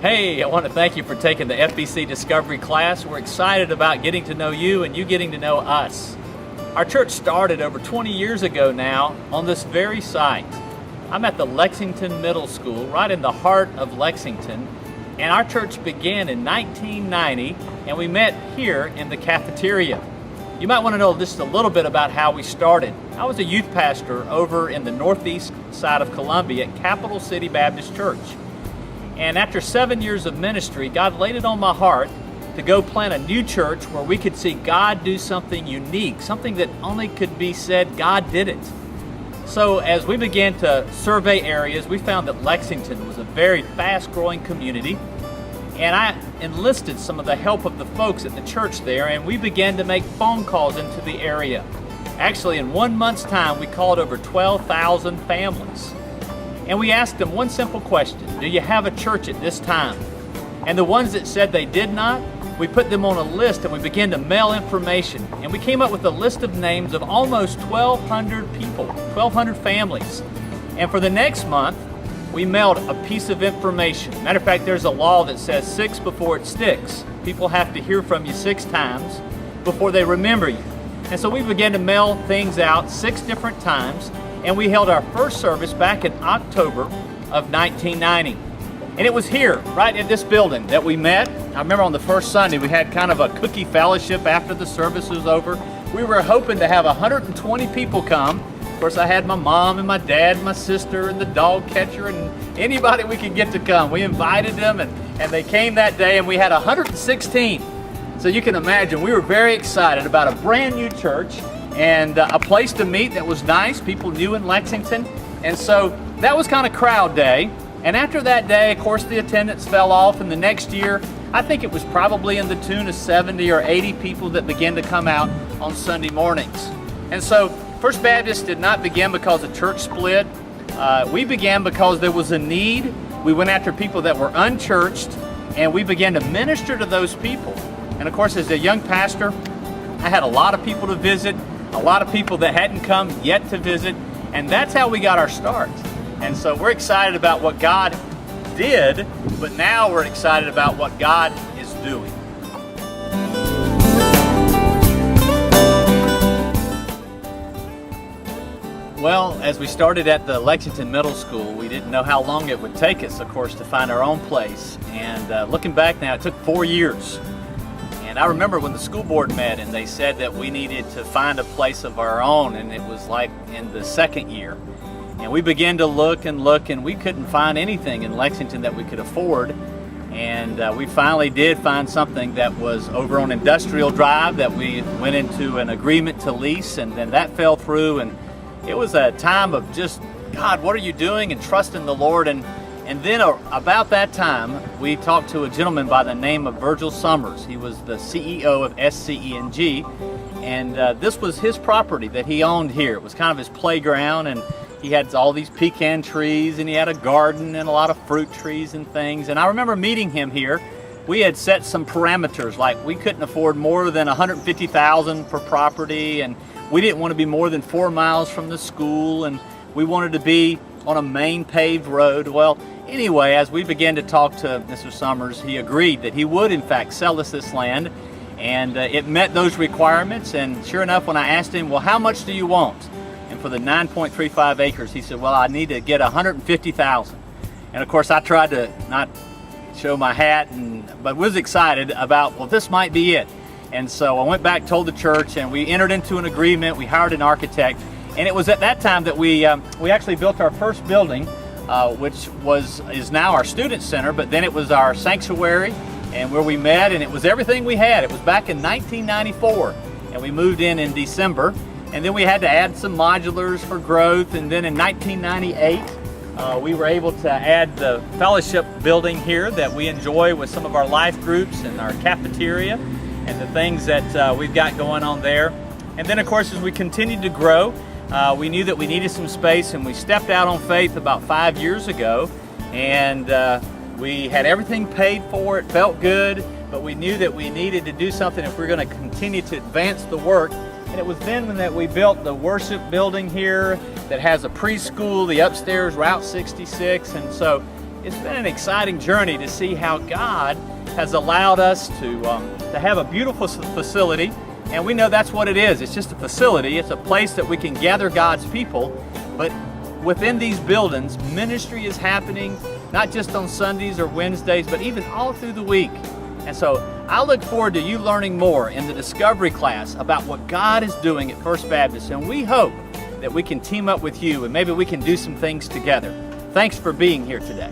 Hey, I want to thank you for taking the FBC Discovery class. We're excited about getting to know you and you getting to know us. Our church started over 20 years ago now on this very site. I'm at the Lexington Middle School, right in the heart of Lexington, and our church began in 1990, and we met here in the cafeteria. You might want to know just a little bit about how we started. I was a youth pastor over in the northeast side of Columbia at Capital City Baptist Church. And after 7 years of ministry, God laid it on my heart to go plant a new church where we could see God do something unique, something that only could be said God did it. So as we began to survey areas, we found that Lexington was a very fast-growing community, and I enlisted some of the help of the folks at the church there, and we began to make phone calls into the area. Actually, in 1 month's time, we called over 12,000 families. And we asked them one simple question: do you have a church at this time? And the ones that said they did not, we put them on a list and we began to mail information. And we came up with a list of names of almost 1,200 people, 1,200 families. And for the next month, we mailed a piece of information. Matter of fact, there's a law that says 6 before it sticks. People have to hear from you 6 times before they remember you. And so we began to mail things out 6 different times, and we held our first service back in October of 1990. And it was here, right in this building, that we met. I remember on the first Sunday, we had kind of a cookie fellowship after the service was over. We were hoping to have 120 people come. Of course, I had my mom and my dad and my sister and the dog catcher and anybody we could get to come. We invited them, and they came that day, and we had 116. So you can imagine, we were very excited about a brand new church and a place to meet that was nice, people new in Lexington. And so that was kind of crowd day. And after that day, of course, the attendance fell off, and the next year, I think it was probably in the tune of 70 or 80 people that began to come out on Sunday mornings. And so First Baptist did not begin because the church split. We began because there was a need. We went after people that were unchurched, and we began to minister to those people. And of course, as a young pastor, I had a lot of people to visit, a lot of people that hadn't come yet to visit, and that's how we got our start. And so we're excited about what God did, but now we're excited about what God is doing. Well, as we started at the Lexington Middle School, we didn't know how long it would take us, of course, to find our own place. And looking back now, it took 4 years. And I remember when the school board met and they said that we needed to find a place of our own, and it was like in the 2nd year. And we began to look, and we couldn't find anything in Lexington that we could afford. And we finally did find something that was over on Industrial Drive that we went into an agreement to lease, and then that fell through. And it was a time of just, God, what are you doing? And trusting the Lord. And then about that time, we talked to a gentleman by the name of Virgil Summers. He was the CEO of SCENG, and this was his property that he owned here. It was kind of his playground, and he had all these pecan trees, and he had a garden and a lot of fruit trees and things. And I remember meeting him here. We had set some parameters, like we couldn't afford more than $150,000 per property, and we didn't want to be more than 4 miles from the school, and we wanted to be on a main paved road. Well, anyway, as we began to talk to Mr. Summers, he agreed that he would in fact sell us this land, and it met those requirements. And sure enough, when I asked him, well, how much do you want? And for the 9.35 acres, he said, well, I need to get $150,000. And of course, I tried to not show my hat, but was excited about, well, this might be it. And so I went back, told the church, and we entered into an agreement. We hired an architect, and it was at that time that we actually built our first building, which is now our student center, but then it was our sanctuary and where we met, and it was everything we had. It was back in 1994, and we moved in December. And then we had to add some modulars for growth. And then in 1998, we were able to add the fellowship building here that we enjoy with some of our life groups and our cafeteria and the things that we've got going on there. And then, of course, as we continued to grow, we knew that we needed some space, and we stepped out on faith about 5 years ago. And we had everything paid for. It felt good, but we knew that we needed to do something if we were going to continue to advance the work. And it was then that we built the worship building here that has a preschool, the upstairs Route 66. And so It's been an exciting journey to see how God has allowed us to have a beautiful facility, and we know that's what it is. It's just a facility. It's a place that we can gather God's people, but within these buildings, ministry is happening, not just on Sundays or Wednesdays, but even all through the week. And so I look forward to you learning more in the Discovery class about what God is doing at First Baptist, and we hope that we can team up with you and maybe we can do some things together. Thanks for being here today.